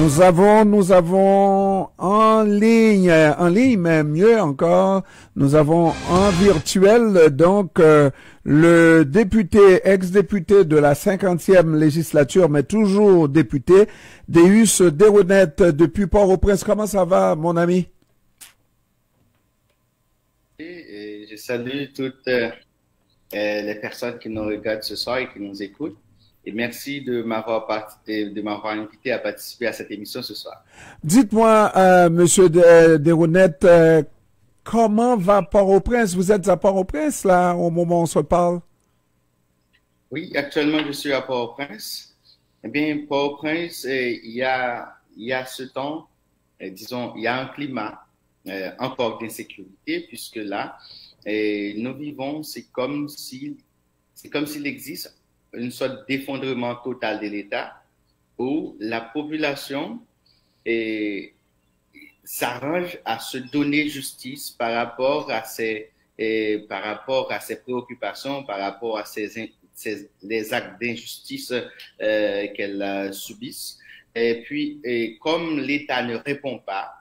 Nous avons en ligne, mais mieux encore, nous avons en virtuel, donc, le député, ex-député de la 50e législature, mais toujours député, Deus Desrounettes depuis Port-au-Prince. Comment ça va, mon ami? Et je salue toutes les personnes qui nous regardent ce soir et qui nous écoutent. Et merci de m'avoir invité à participer à cette émission ce soir. Dites-moi, Monsieur Desrounettes, comment va Port-au-Prince? Vous êtes à Port-au-Prince, là, au moment où on se parle? Oui, actuellement, je suis à Port-au-Prince. Eh bien, Port-au-Prince, il y a ce temps, disons, il y a un climat encore d'insécurité, puisque là, nous vivons, c'est comme s'il existe une sorte d'effondrement total de l'État où la population s'arrange à se donner justice par rapport à ses préoccupations, par rapport à les actes d'injustice qu'elle subissent. Et puis, comme l'État ne répond pas,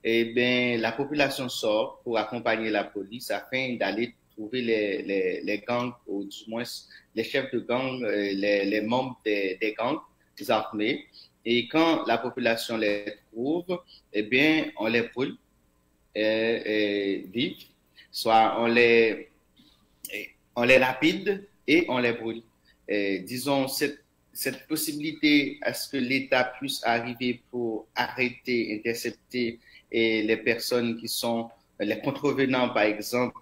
eh bien, la population sort pour accompagner la police afin d'aller trouver les gangs, ou du moins les chefs de gang, les membres des gangs, des armées. Et quand la population les trouve, eh bien, on les brûle vifs, soit on les lapide et on les brûle. Disons, cette possibilité à ce que l'État puisse arriver pour arrêter, intercepter les personnes qui sont les contrevenants, par exemple,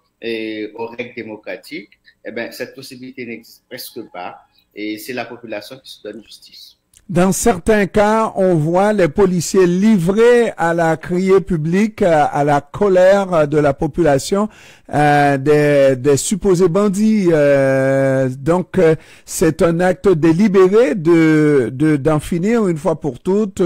aux règles démocratiques, eh bien, cette possibilité n'existe presque pas et c'est la population qui se donne justice. Dans certains cas, on voit les policiers livrés à la criée publique, à la colère de la population, des supposés bandits. Donc, c'est un acte délibéré d'en finir une fois pour toutes,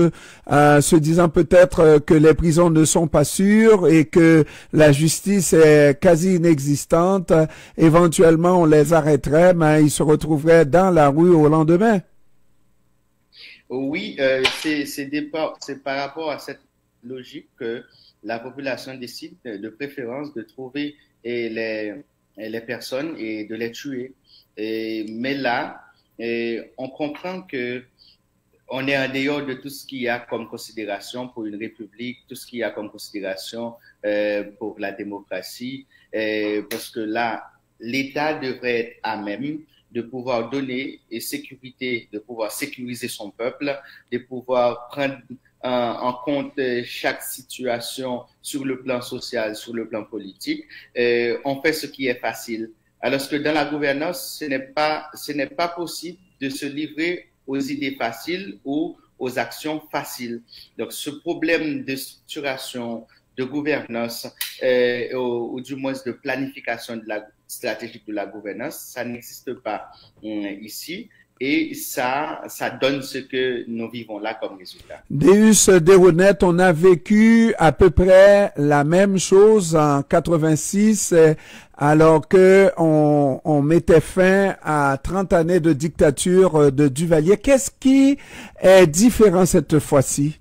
se disant peut-être que les prisons ne sont pas sûres et que la justice est quasi inexistante. Éventuellement, on les arrêterait, mais ils se retrouveraient dans la rue au lendemain. Oui, c'est par rapport à cette logique que la population décide de préférence de trouver les personnes et de les tuer. Mais là, on comprend que on est en dehors de tout ce qu'il y a comme considération pour une république, tout ce qu'il y a comme considération pour la démocratie, parce que là, l'État devrait être à même de pouvoir donner sécurité, de pouvoir sécuriser son peuple, de pouvoir prendre en compte chaque situation sur le plan social, sur le plan politique. On fait ce qui est facile. Alors que dans la gouvernance, ce n'est pas possible de se livrer aux idées faciles ou aux actions faciles. Donc, ce problème de structuration, de gouvernance, ou du moins de planification de la stratégique de la gouvernance, ça n'existe pas ici. Et ça donne ce que nous vivons là comme résultat. Deus Desrounettes, on a vécu à peu près la même chose en 86, alors que on mettait fin à 30 années de dictature de Duvalier. Qu'est-ce qui est différent cette fois-ci?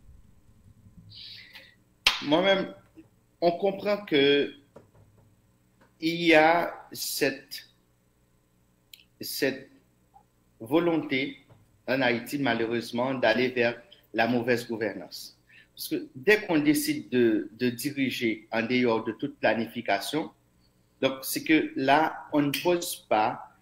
Moi-même, on comprend que il y a cette volonté en Haïti, malheureusement, d'aller vers la mauvaise gouvernance. Parce que dès qu'on décide de diriger en dehors de toute planification, donc c'est que là, on ne pose pas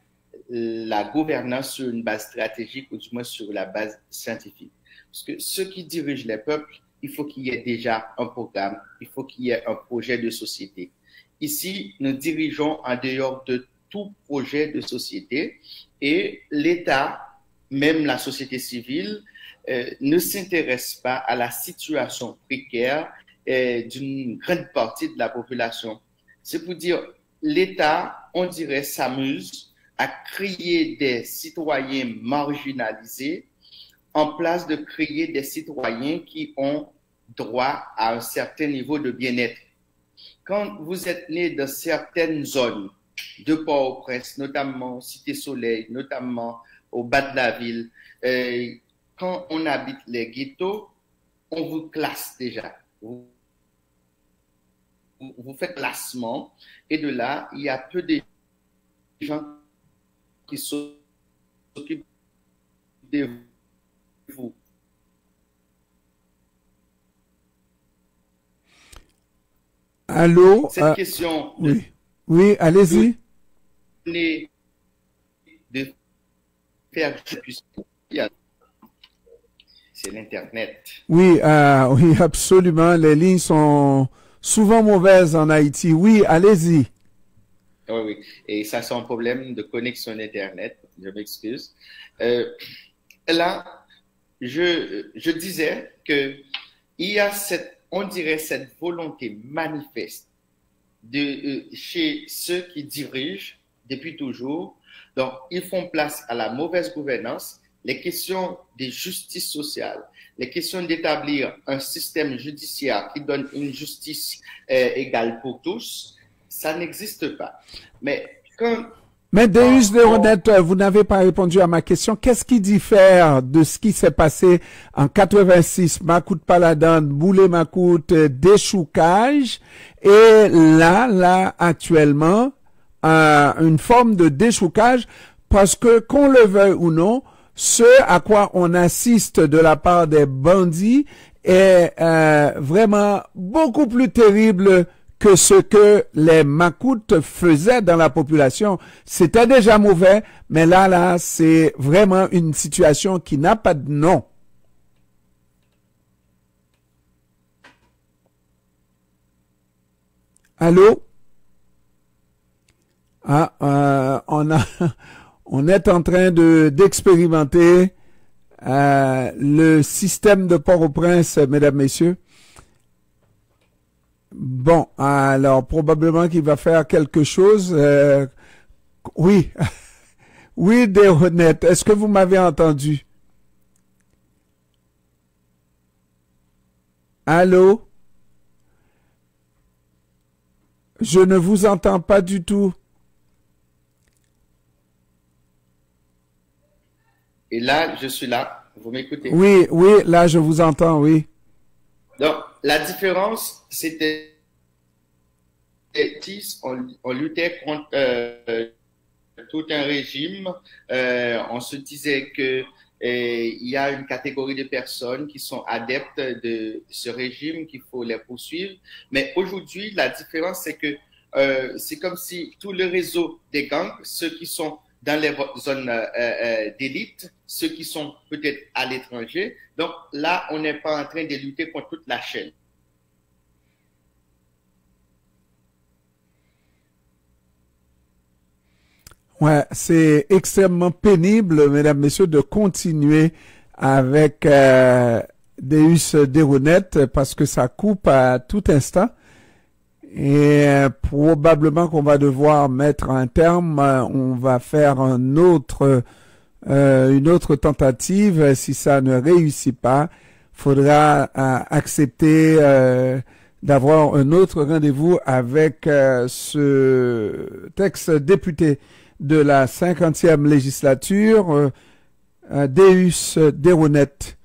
la gouvernance sur une base stratégique ou du moins sur la base scientifique. Parce que ceux qui dirigent les peuples, il faut qu'il y ait déjà un programme, il faut qu'il y ait un projet de société. Ici, nous dirigeons en dehors de tout projet de société et l'État, même la société civile, ne s'intéresse pas à la situation précaire d'une grande partie de la population. C'est pour dire, l'État, on dirait, s'amuse à créer des citoyens marginalisés en place de créer des citoyens qui ont droit à un certain niveau de bien-être. Quand vous êtes né dans certaines zones de Port-au-Prince, notamment Cité-Soleil, notamment au bas de la ville, quand on habite les ghettos, on vous classe déjà. Vous faites classement, et de là, il y a peu de gens qui s'occupent de vous. Allô? Cette question oui, oui, allez-y. De faire c'est l'Internet. Oui, oui, absolument. Les lignes sont souvent mauvaises en Haïti. Oui, allez-y. Oui, oui. Et ça, c'est un problème de connexion Internet. Je m'excuse. Là, je disais que il y a on dirait cette volonté manifeste chez ceux qui dirigent depuis toujours. Donc, ils font place à la mauvaise gouvernance, les questions de justice sociale, les questions d'établir un système judiciaire qui donne une justice égale pour tous, ça n'existe pas. Mais Deus Desronettes, vous n'avez pas répondu à ma question. Qu'est-ce qui diffère de ce qui s'est passé en 86, Makout Paladan, Boulé Makout, déchoucage, et là, actuellement, une forme de déchoucage, parce que, qu'on le veuille ou non, ce à quoi on assiste de la part des bandits est vraiment beaucoup plus terrible que ce que les Makoutes faisaient dans la population. C'était déjà mauvais, mais là, c'est vraiment une situation qui n'a pas de nom. Allô? On est en train d'expérimenter le système de Port-au-Prince, mesdames, messieurs. Bon, alors probablement qu'il va faire quelque chose. Oui, oui, Desronettes, est-ce que vous m'avez entendu? Allô? Je ne vous entends pas du tout. Et là, je suis là. Vous m'écoutez? Oui, oui, là, je vous entends, oui. Donc, la différence, c'était on luttait contre tout un régime. On se disait que il y a une catégorie de personnes qui sont adeptes de ce régime, qu'il faut les poursuivre. Mais aujourd'hui, la différence, c'est que c'est comme si tout le réseau des gangs, ceux qui sont dans les zones d'élite, ceux qui sont peut-être à l'étranger. Donc là, on n'est pas en train de lutter contre toute la chaîne. Ouais, c'est extrêmement pénible, mesdames, messieurs, de continuer avec Deus Desronettes parce que ça coupe à tout instant. Et probablement qu'on va devoir mettre un terme, on va faire une autre tentative. Si ça ne réussit pas, faudra accepter d'avoir un autre rendez-vous avec ce ex-député de la 50e législature, Deus Desronettes.